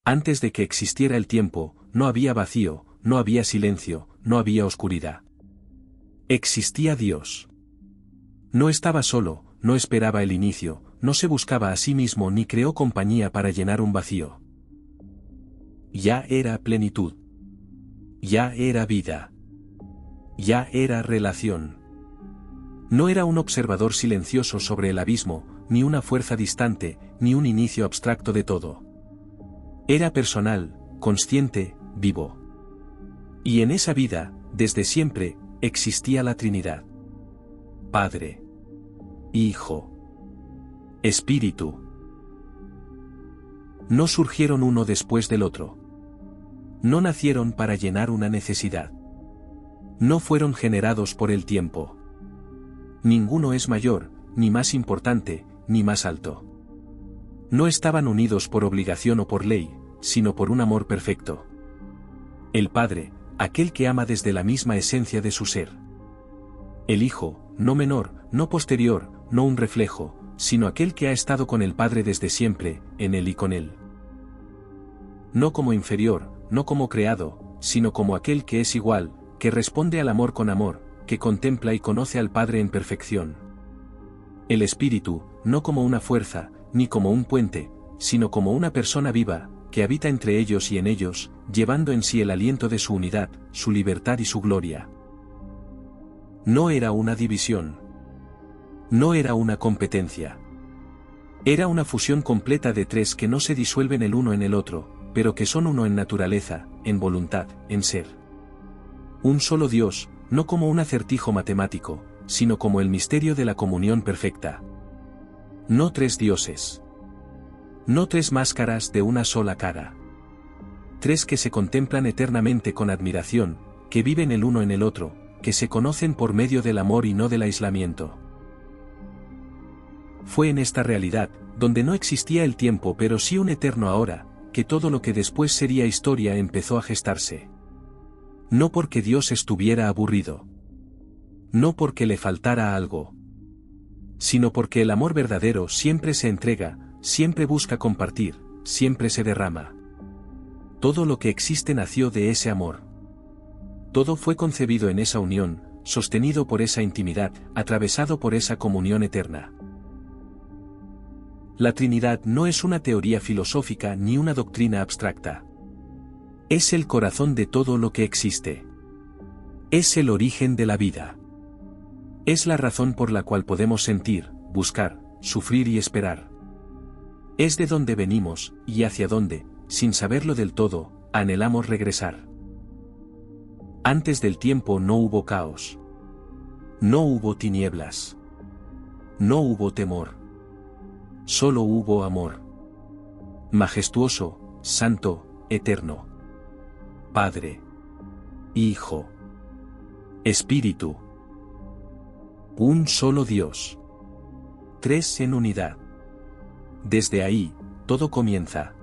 Antes de que existiera el tiempo, no había vacío, no había silencio, no había oscuridad. Existía Dios. No estaba solo, no esperaba el inicio, no se buscaba a sí mismo ni creó compañía para llenar un vacío. Ya era plenitud. Ya era vida. Ya era relación. No era un observador silencioso sobre el abismo, ni una fuerza distante, ni un inicio abstracto de todo. Era personal, consciente, vivo. Y en esa vida, desde siempre, existía la Trinidad. Padre. Hijo. Espíritu. No surgieron uno después del otro. No nacieron para llenar una necesidad. No fueron generados por el tiempo. Ninguno es mayor, ni más importante, ni más alto. No estaban unidos por obligación o por ley, sino por un amor perfecto. El Padre, aquel que ama desde la misma esencia de su ser. El Hijo, no menor, no posterior, no un reflejo, sino aquel que ha estado con el Padre desde siempre, en él y con él. No como inferior, no como creado, sino como aquel que es igual, que responde al amor con amor, que contempla y conoce al Padre en perfección. El Espíritu, no como una fuerza, ni como un puente, sino como una persona viva, que habita entre ellos y en ellos, llevando en sí el aliento de su unidad, su libertad y su gloria. No era una división. No era una competencia. Era una fusión completa de tres que no se disuelven el uno en el otro, pero que son uno en naturaleza, en voluntad, en ser. Un solo Dios, no como un acertijo matemático, sino como el misterio de la comunión perfecta. No tres dioses. No tres máscaras de una sola cara. Tres que se contemplan eternamente con admiración, que viven el uno en el otro, que se conocen por medio del amor y no del aislamiento. Fue en esta realidad, donde no existía el tiempo pero sí un eterno ahora, que todo lo que después sería historia empezó a gestarse. No porque Dios estuviera aburrido. No porque le faltara algo. Sino porque el amor verdadero siempre se entrega, siempre busca compartir, siempre se derrama. Todo lo que existe nació de ese amor. Todo fue concebido en esa unión, sostenido por esa intimidad, atravesado por esa comunión eterna. La Trinidad no es una teoría filosófica ni una doctrina abstracta. Es el corazón de todo lo que existe. Es el origen de la vida. Es la razón por la cual podemos sentir, buscar, sufrir y esperar. Es de donde venimos, y hacia donde, sin saberlo del todo, anhelamos regresar. Antes del tiempo no hubo caos. No hubo tinieblas. No hubo temor. Solo hubo amor. Majestuoso, santo, eterno. Padre. Hijo. Espíritu. Un solo Dios. Tres en unidad. Desde ahí, todo comienza.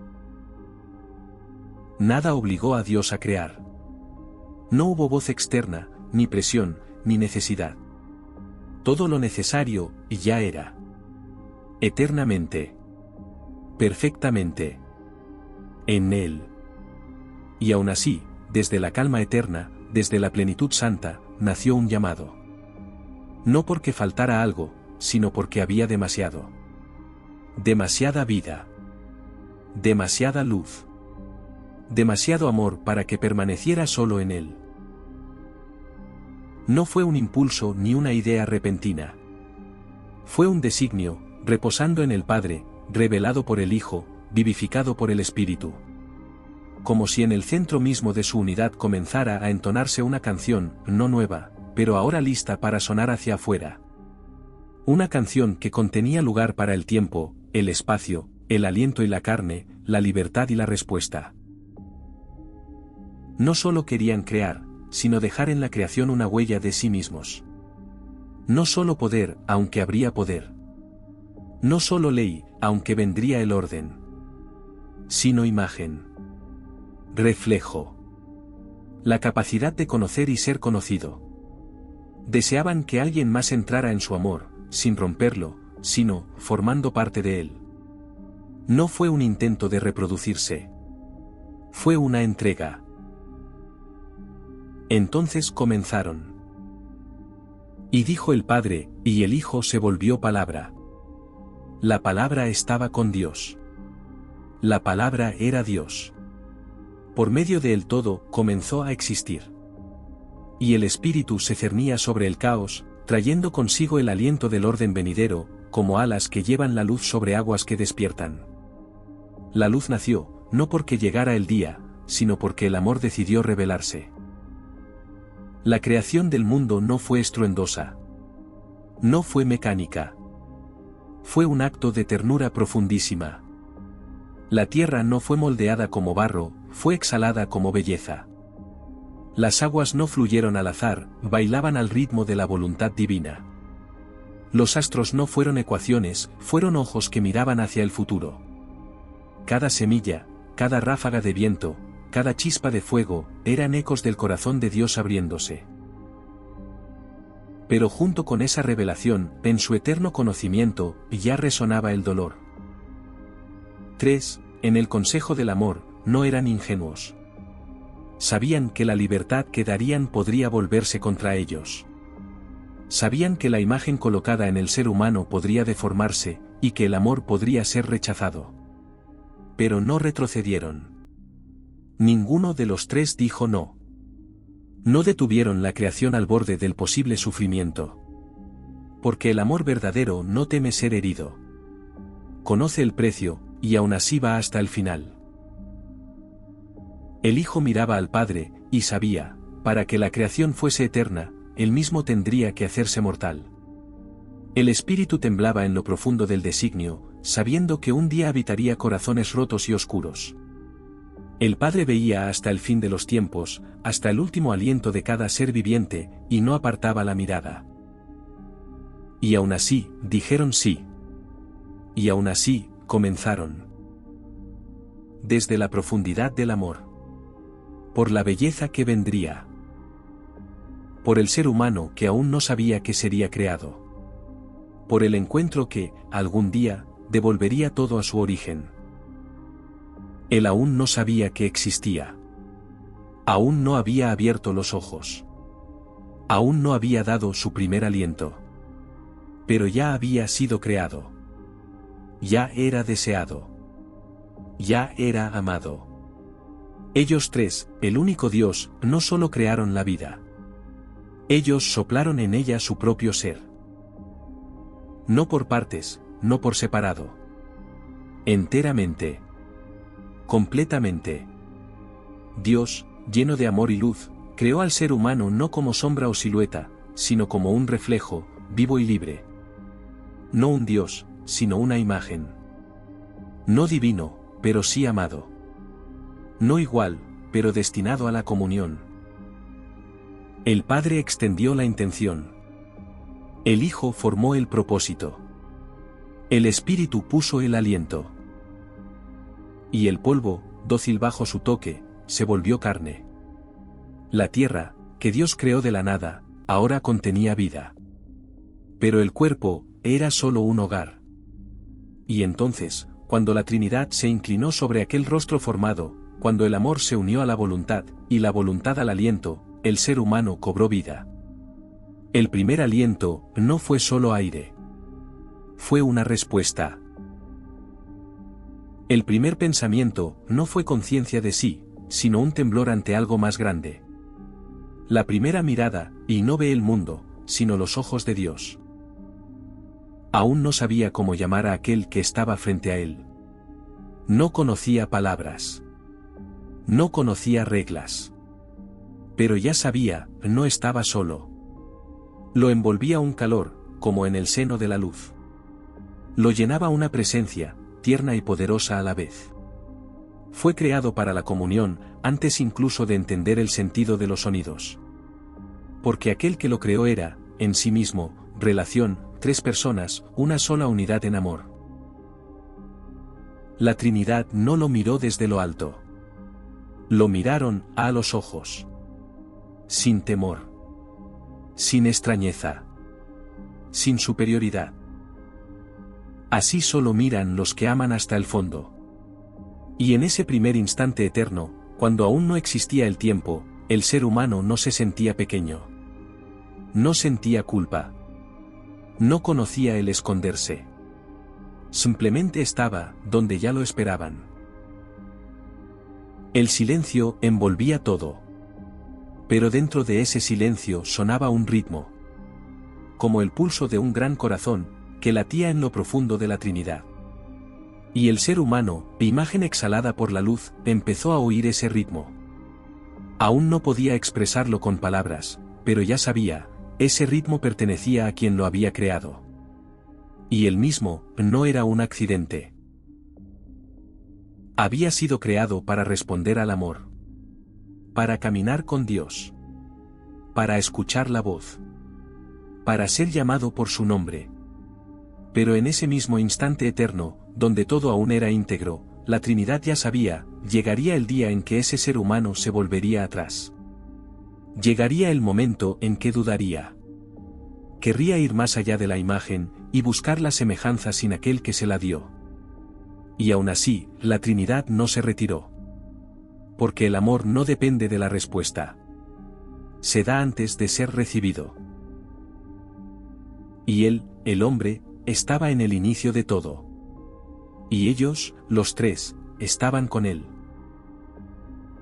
Nada obligó a Dios a crear. No hubo voz externa, ni presión, ni necesidad. Todo lo necesario, ya era. Eternamente. Perfectamente. En Él. Y aún así, desde la calma eterna, desde la plenitud santa, nació un llamado. No porque faltara algo, sino porque había demasiado. Demasiada vida. Demasiada luz. Demasiado amor para que permaneciera solo en Él. No fue un impulso ni una idea repentina. Fue un designio, reposando en el Padre, revelado por el Hijo, vivificado por el Espíritu. Como si en el centro mismo de su unidad comenzara a entonarse una canción, no nueva, pero ahora lista para sonar hacia afuera. Una canción que contenía lugar para el tiempo, el espacio, el aliento y la carne, la libertad y la respuesta. No solo querían crear, sino dejar en la creación una huella de sí mismos. No solo poder, aunque habría poder. No solo ley, aunque vendría el orden. Sino imagen. Reflejo. La capacidad de conocer y ser conocido. Deseaban que alguien más entrara en su amor, sin romperlo, sino, formando parte de él. No fue un intento de reproducirse. Fue una entrega. Entonces comenzaron. Y dijo el Padre, y el Hijo se volvió palabra. La palabra estaba con Dios. La palabra era Dios. Por medio de él todo comenzó a existir. Y el Espíritu se cernía sobre el caos, trayendo consigo el aliento del orden venidero, como alas que llevan la luz sobre aguas que despiertan. La luz nació, no porque llegara el día, sino porque el amor decidió revelarse. La creación del mundo no fue estruendosa. No fue mecánica. Fue un acto de ternura profundísima. La tierra no fue moldeada como barro, fue exhalada como belleza. Las aguas no fluyeron al azar, bailaban al ritmo de la voluntad divina. Los astros no fueron ecuaciones, fueron ojos que miraban hacia el futuro. Cada semilla, cada ráfaga de viento, cada chispa de fuego, eran ecos del corazón de Dios abriéndose. Pero junto con esa revelación, en su eterno conocimiento, ya resonaba el dolor. 3. En el consejo del amor, no eran ingenuos. Sabían que la libertad que darían podría volverse contra ellos. Sabían que la imagen colocada en el ser humano podría deformarse, y que el amor podría ser rechazado. Pero no retrocedieron. Ninguno de los tres dijo no. No detuvieron la creación al borde del posible sufrimiento. Porque el amor verdadero no teme ser herido. Conoce el precio, y aún así va hasta el final. El Hijo miraba al Padre, y sabía, para que la creación fuese eterna, él mismo tendría que hacerse mortal. El Espíritu temblaba en lo profundo del designio, sabiendo que un día habitaría corazones rotos y oscuros. El Padre veía hasta el fin de los tiempos, hasta el último aliento de cada ser viviente, y no apartaba la mirada. Y aún así, dijeron sí. Y aún así, comenzaron. Desde la profundidad del amor. Por la belleza que vendría. Por el ser humano que aún no sabía que sería creado. Por el encuentro que, algún día, devolvería todo a su origen. Él aún no sabía que existía. Aún no había abierto los ojos. Aún no había dado su primer aliento. Pero ya había sido creado. Ya era deseado. Ya era amado. Ellos tres, el único Dios, no solo crearon la vida. Ellos soplaron en ella su propio ser. No por partes, no por separado. Enteramente. Completamente. Dios, lleno de amor y luz, creó al ser humano no como sombra o silueta, sino como un reflejo, vivo y libre. No un Dios, sino una imagen. No divino, pero sí amado. No igual, pero destinado a la comunión. El Padre extendió la intención. El Hijo formó el propósito. El Espíritu puso el aliento. Y el polvo, dócil bajo su toque, se volvió carne. La tierra, que Dios creó de la nada, ahora contenía vida. Pero el cuerpo, era solo un hogar. Y entonces, cuando la Trinidad se inclinó sobre aquel rostro formado, cuando el amor se unió a la voluntad, y la voluntad al aliento, el ser humano cobró vida. El primer aliento no fue solo aire. Fue una respuesta. El primer pensamiento no fue conciencia de sí, sino un temblor ante algo más grande. La primera mirada, y no ve el mundo, sino los ojos de Dios. Aún no sabía cómo llamar a aquel que estaba frente a él. No conocía palabras. No conocía reglas. Pero ya sabía, no estaba solo. Lo envolvía un calor, como en el seno de la luz. Lo llenaba una presencia, tierna y poderosa a la vez. Fue creado para la comunión, antes incluso de entender el sentido de los sonidos. Porque aquel que lo creó era, en sí mismo, relación, tres personas, una sola unidad en amor. La Trinidad no lo miró desde lo alto. Lo miraron a los ojos. Sin temor. Sin extrañeza. Sin superioridad. Así solo miran los que aman hasta el fondo. Y en ese primer instante eterno, Cuando aún no existía el tiempo, el ser humano no se sentía pequeño. No sentía culpa. No conocía el esconderse. Simplemente estaba donde ya lo esperaban. El silencio envolvía todo. Pero dentro de ese silencio sonaba un ritmo. Como el pulso de un gran corazón, que latía en lo profundo de la Trinidad. Y el ser humano, imagen exhalada por la luz, empezó a oír ese ritmo. Aún no podía expresarlo con palabras, pero ya sabía, ese ritmo pertenecía a quien lo había creado. Y él mismo, no era un accidente. Había sido creado para responder al amor. Para caminar con Dios. Para escuchar la voz. Para ser llamado por su nombre. Pero en ese mismo instante eterno, donde todo aún era íntegro, la Trinidad ya sabía, llegaría el día en que ese ser humano se volvería atrás. Llegaría el momento en que dudaría. Querría ir más allá de la imagen, y buscar la semejanza sin aquel que se la dio. Y aún así, la Trinidad no se retiró. Porque el amor no depende de la respuesta. Se da antes de ser recibido. Y él, el hombre, estaba en el inicio de todo. Y ellos, los tres, estaban con él.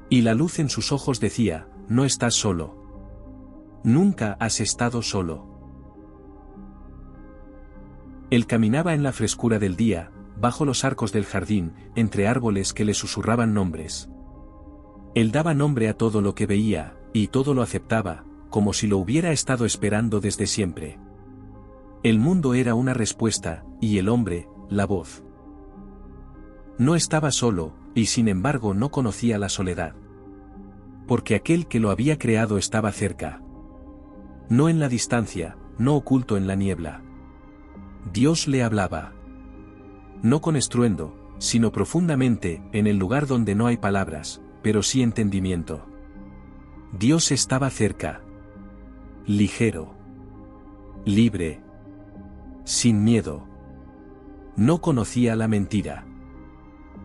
Y la luz en sus ojos decía, no estás solo. Nunca has estado solo. Él caminaba en la frescura del día, bajo los arcos del jardín, entre árboles que le susurraban nombres. Él daba nombre a todo lo que veía, y todo lo aceptaba, como si lo hubiera estado esperando desde siempre. El mundo era una respuesta, y el hombre, la voz. No estaba solo, y sin embargo no conocía la soledad. Porque aquel que lo había creado estaba cerca. No en la distancia, no oculto en la niebla. Dios le hablaba. No con estruendo, sino profundamente, en el lugar donde no hay palabras, pero sí entendimiento. Dios estaba cerca. Ligero. Libre. Sin miedo. No conocía la mentira.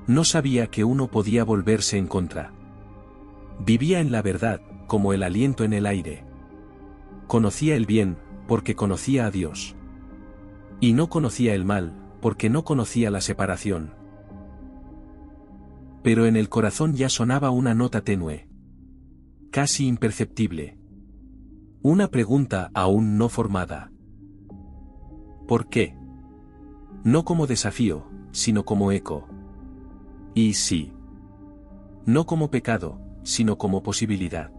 No sabía que uno podía volverse en contra. Vivía en la verdad, como el aliento en el aire. Conocía el bien, porque conocía a Dios. Y no conocía el mal, porque no conocía la separación. Pero en el corazón ya sonaba una nota tenue. Casi imperceptible. Una pregunta aún no formada. ¿Por qué? No como desafío, sino como eco. Y sí. No como pecado, sino como posibilidad.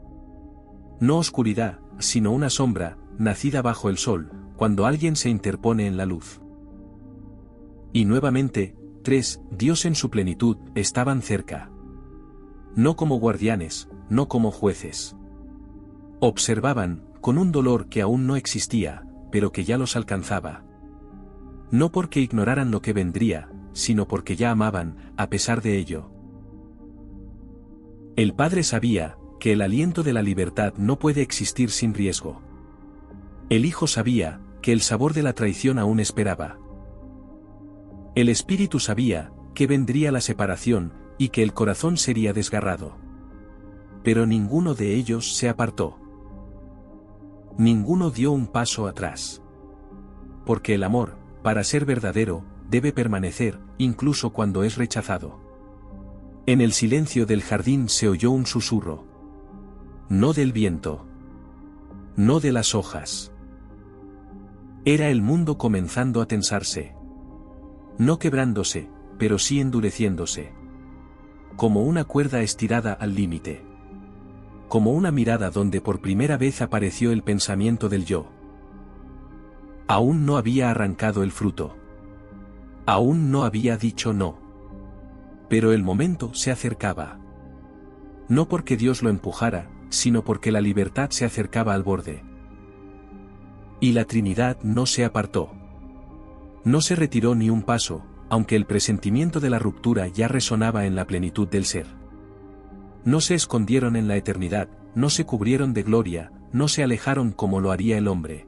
No oscuridad, sino una sombra, nacida bajo el sol, cuando alguien se interpone en la luz. Y nuevamente, tres, Dios en su plenitud, estaban cerca. No como guardianes, no como jueces. Observaban, con un dolor que aún no existía, pero que ya los alcanzaba. No porque ignoraran lo que vendría, sino porque ya amaban, a pesar de ello. El Padre sabía, que el aliento de la libertad no puede existir sin riesgo. El Hijo sabía, que el sabor de la traición aún esperaba. El Espíritu sabía, que vendría la separación, y que el corazón sería desgarrado. Pero ninguno de ellos se apartó. Ninguno dio un paso atrás. Porque el amor, para ser verdadero, debe permanecer, incluso cuando es rechazado. En el silencio del jardín se oyó un susurro. No del viento. No de las hojas. Era el mundo comenzando a tensarse. No quebrándose, pero sí endureciéndose. Como una cuerda estirada al límite. Como una mirada donde por primera vez apareció el pensamiento del yo. Aún no había arrancado el fruto. Aún no había dicho no. Pero el momento se acercaba. No porque Dios lo empujara, sino porque la libertad se acercaba al borde. Y la Trinidad no se apartó. No se retiró ni un paso, aunque el presentimiento de la ruptura ya resonaba en la plenitud del ser. No se escondieron en la eternidad, no se cubrieron de gloria, no se alejaron como lo haría el hombre.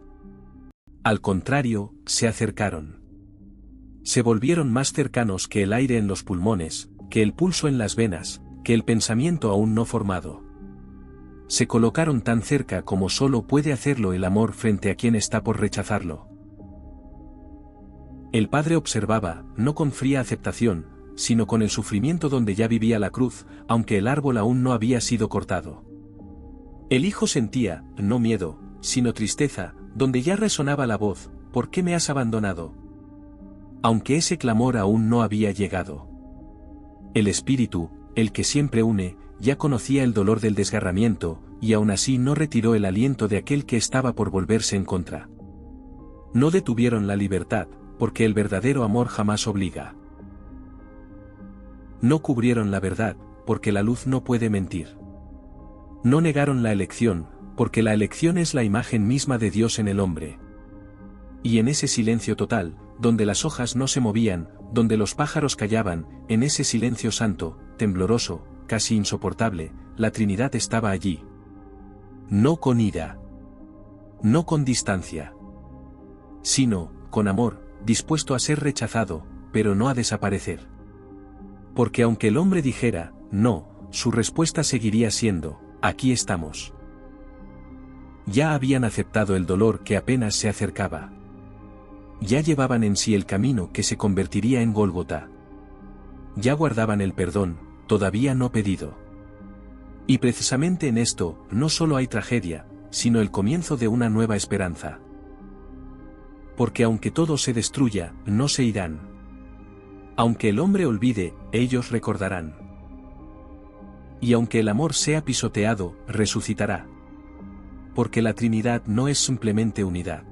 Al contrario, se acercaron. Se volvieron más cercanos que el aire en los pulmones, que el pulso en las venas, que el pensamiento aún no formado. Se colocaron tan cerca como solo puede hacerlo el amor frente a quien está por rechazarlo. El padre observaba, no con fría aceptación, sino con el sufrimiento donde ya vivía la cruz, aunque el árbol aún no había sido cortado. El hijo sentía, no miedo, sino tristeza, donde ya resonaba la voz: ¿por qué me has abandonado? Aunque ese clamor aún no había llegado. El espíritu, el que siempre une, ya conocía el dolor del desgarramiento, y aún así no retiró el aliento de aquel que estaba por volverse en contra. No detuvieron la libertad, porque el verdadero amor jamás obliga. No cubrieron la verdad, porque la luz no puede mentir. No negaron la elección, porque la elección es la imagen misma de Dios en el hombre. Y en ese silencio total, donde las hojas no se movían, donde los pájaros callaban, en ese silencio santo, tembloroso, casi insoportable, la Trinidad estaba allí. No con ira. No con distancia. Sino, con amor, dispuesto a ser rechazado, pero no a desaparecer. Porque aunque el hombre dijera, no, su respuesta seguiría siendo: aquí estamos. Ya habían aceptado el dolor que apenas se acercaba. Ya llevaban en sí el camino que se convertiría en Gólgota. Ya guardaban el perdón, todavía no pedido. Y precisamente en esto, no solo hay tragedia, sino el comienzo de una nueva esperanza. Porque aunque todo se destruya, no se irán. Aunque el hombre olvide, ellos recordarán. Y aunque el amor sea pisoteado, resucitará. Porque la Trinidad no es simplemente unidad.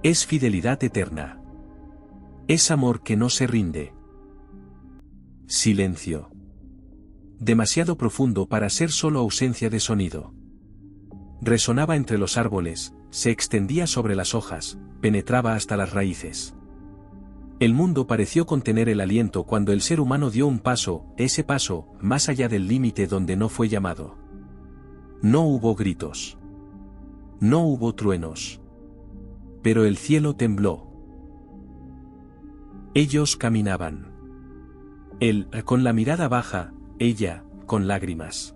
Es fidelidad eterna. Es amor que no se rinde. Silencio. Demasiado profundo para ser solo ausencia de sonido. Resonaba entre los árboles, se extendía sobre las hojas, penetraba hasta las raíces. El mundo pareció contener el aliento cuando el ser humano dio un paso, ese paso, más allá del límite donde no fue llamado. No hubo gritos. No hubo truenos. Pero el cielo tembló. Ellos caminaban. Él, con la mirada baja, ella, con lágrimas.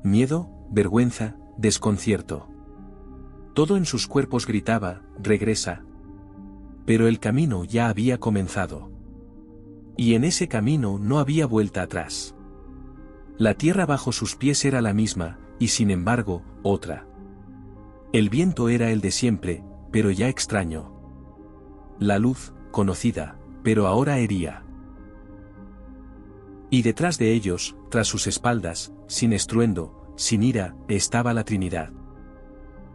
Miedo, vergüenza, desconcierto. Todo en sus cuerpos gritaba: regresa. Pero el camino ya había comenzado. Y en ese camino no había vuelta atrás. La tierra bajo sus pies era la misma, y sin embargo, otra. El viento era el de siempre, pero ya extraño. La luz, conocida, pero ahora hería. Y detrás de ellos, tras sus espaldas, sin estruendo, sin ira, estaba la Trinidad.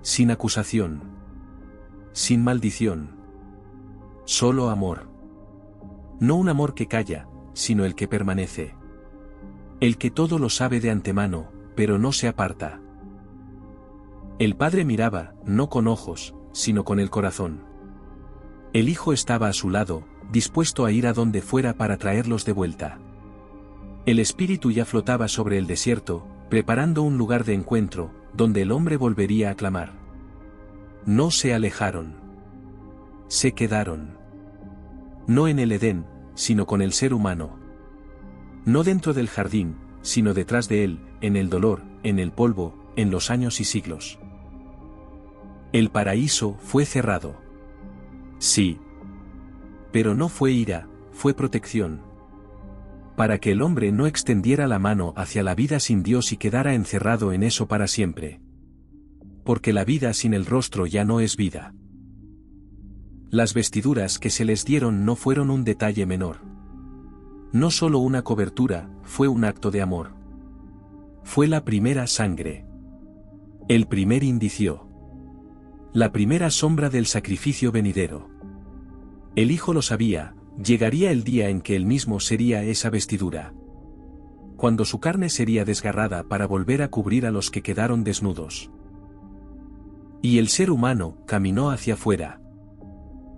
Sin acusación. Sin maldición. Solo amor. No un amor que calla, sino el que permanece. El que todo lo sabe de antemano, pero no se aparta. El padre miraba, no con ojos, sino con el corazón. El hijo estaba a su lado, dispuesto a ir a donde fuera para traerlos de vuelta. El espíritu ya flotaba sobre el desierto, preparando un lugar de encuentro, donde el hombre volvería a clamar. No se alejaron. Se quedaron. No en el Edén, sino con el ser humano. No dentro del jardín, sino detrás de él, en el dolor, en el polvo, en los años y siglos. El paraíso fue cerrado. Sí. Pero no fue ira, fue protección. Para que el hombre no extendiera la mano hacia la vida sin Dios y quedara encerrado en eso para siempre. Porque la vida sin el rostro ya no es vida. Las vestiduras que se les dieron no fueron un detalle menor. No solo una cobertura, fue un acto de amor. Fue la primera sangre. El primer indicio. La primera sombra del sacrificio venidero. El Hijo lo sabía, llegaría el día en que él mismo sería esa vestidura. Cuando su carne sería desgarrada para volver a cubrir a los que quedaron desnudos. Y el ser humano caminó hacia afuera.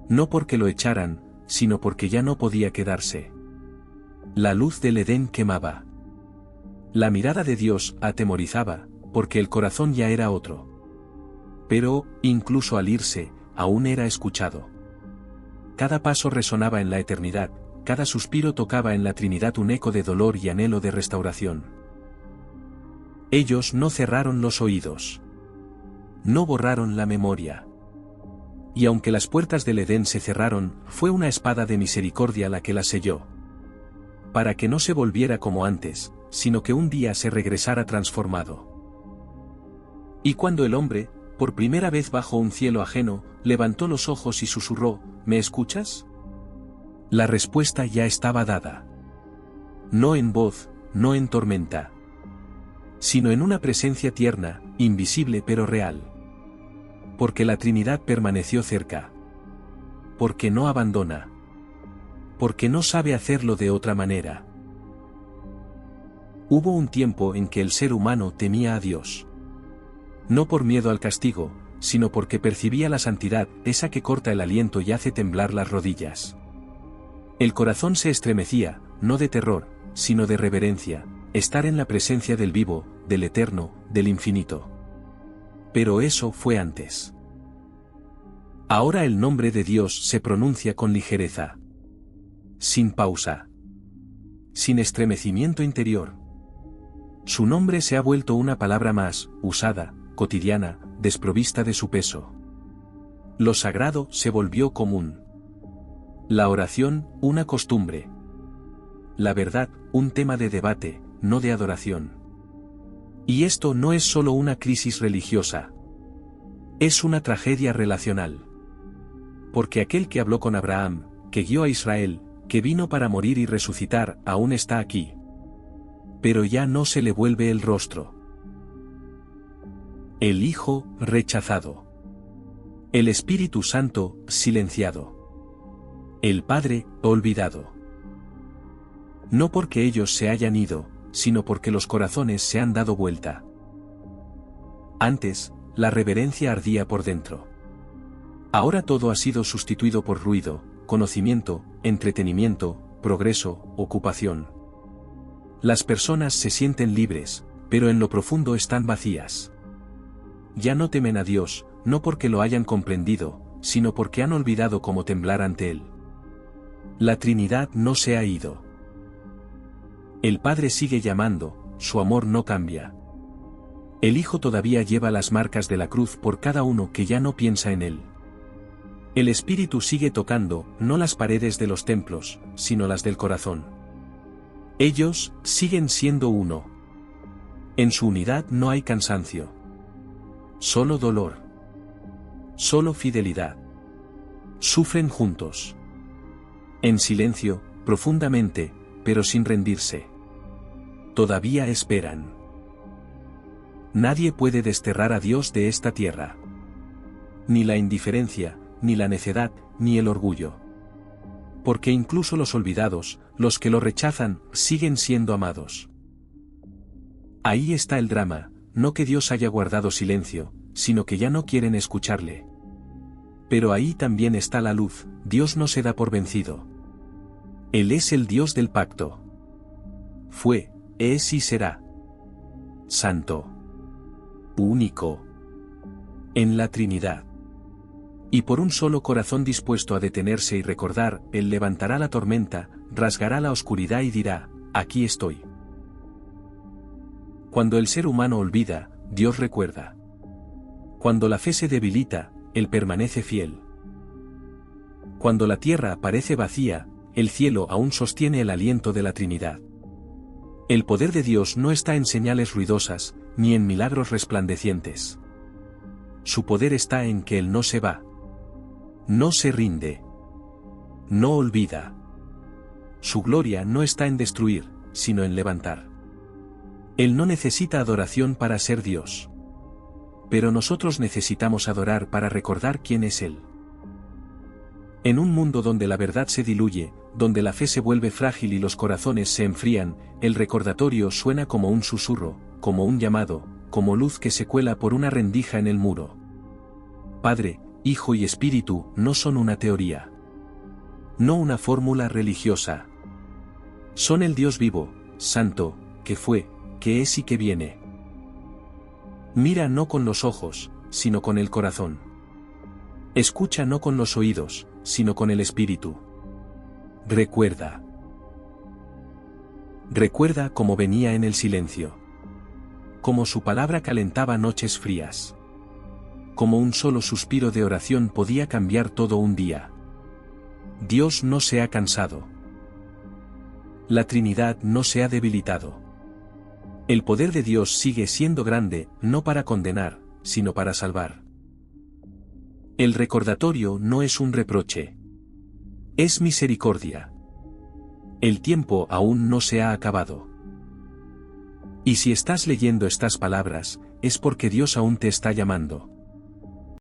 No porque lo echaran, sino porque ya no podía quedarse. La luz del Edén quemaba. La mirada de Dios atemorizaba, porque el corazón ya era otro. Pero, incluso al irse, aún era escuchado. Cada paso resonaba en la eternidad, cada suspiro tocaba en la Trinidad un eco de dolor y anhelo de restauración. Ellos no cerraron los oídos. No borraron la memoria. Y aunque las puertas del Edén se cerraron, fue una espada de misericordia la que las selló. Para que no se volviera como antes, sino que un día se regresara transformado. Y cuando el hombre, por primera vez bajo un cielo ajeno, levantó los ojos y susurró, ¿me escuchas? La respuesta ya estaba dada. No en voz, no en tormenta, sino en una presencia tierna, invisible pero real. Porque la Trinidad permaneció cerca. Porque no abandona. Porque no sabe hacerlo de otra manera. Hubo un tiempo en que el ser humano temía a Dios. No por miedo al castigo, sino porque percibía la santidad, esa que corta el aliento y hace temblar las rodillas. El corazón se estremecía, no de terror, sino de reverencia, estar en la presencia del vivo, del eterno, del infinito. Pero eso fue antes. Ahora el nombre de Dios se pronuncia con ligereza. Sin pausa. Sin estremecimiento interior. Su nombre se ha vuelto una palabra más, usada, cotidiana, desprovista de su peso. Lo sagrado se volvió común. La oración, una costumbre. La verdad, un tema de debate, no de adoración. Y esto no es solo una crisis religiosa. Es una tragedia relacional. Porque aquel que habló con Abraham, que guió a Israel, que vino para morir y resucitar, aún está aquí. Pero ya no se le vuelve el rostro. El Hijo, rechazado. El Espíritu Santo, silenciado. El Padre, olvidado. No porque ellos se hayan ido, sino porque los corazones se han dado vuelta. Antes, la reverencia ardía por dentro. Ahora todo ha sido sustituido por ruido, conocimiento, entretenimiento, progreso, ocupación. Las personas se sienten libres, pero en lo profundo están vacías. Ya no temen a Dios, no porque lo hayan comprendido, sino porque han olvidado cómo temblar ante Él. La Trinidad no se ha ido. El Padre sigue llamando, su amor no cambia. El Hijo todavía lleva las marcas de la cruz por cada uno que ya no piensa en Él. El Espíritu sigue tocando, no las paredes de los templos, sino las del corazón. Ellos siguen siendo uno. En su unidad no hay cansancio. Solo dolor. Solo fidelidad. Sufren juntos. En silencio, profundamente, pero sin rendirse. Todavía esperan. Nadie puede desterrar a Dios de esta tierra. Ni la indiferencia, ni la necedad, ni el orgullo. Porque incluso los olvidados, los que lo rechazan, siguen siendo amados. Ahí está el drama, no que Dios haya guardado silencio, sino que ya no quieren escucharle. Pero ahí también está la luz, Dios no se da por vencido. Él es el Dios del pacto. Fue, es y será. Santo. Único. En la Trinidad. Y por un solo corazón dispuesto a detenerse y recordar, Él levantará la tormenta, rasgará la oscuridad y dirá, aquí estoy. Cuando el ser humano olvida, Dios recuerda. Cuando la fe se debilita, Él permanece fiel. Cuando la tierra parece vacía, el cielo aún sostiene el aliento de la Trinidad. El poder de Dios no está en señales ruidosas, ni en milagros resplandecientes. Su poder está en que Él no se va. No se rinde. No olvida. Su gloria no está en destruir, sino en levantar. Él no necesita adoración para ser Dios. Pero nosotros necesitamos adorar para recordar quién es Él. En un mundo donde la verdad se diluye, donde la fe se vuelve frágil y los corazones se enfrían, el recordatorio suena como un susurro, como un llamado, como luz que se cuela por una rendija en el muro. Padre, Hijo y Espíritu no son una teoría. No una fórmula religiosa. Son el Dios vivo, santo, que fue, que es y que viene. Mira no con los ojos, sino con el corazón. Escucha no con los oídos, sino con el espíritu. Recuerda. Recuerda cómo venía en el silencio. Cómo su palabra calentaba noches frías. Cómo un solo suspiro de oración podía cambiar todo un día. Dios no se ha cansado. La Trinidad no se ha debilitado. El poder de Dios sigue siendo grande, no para condenar, sino para salvar. El recordatorio no es un reproche. Es misericordia. El tiempo aún no se ha acabado. Y si estás leyendo estas palabras, es porque Dios aún te está llamando.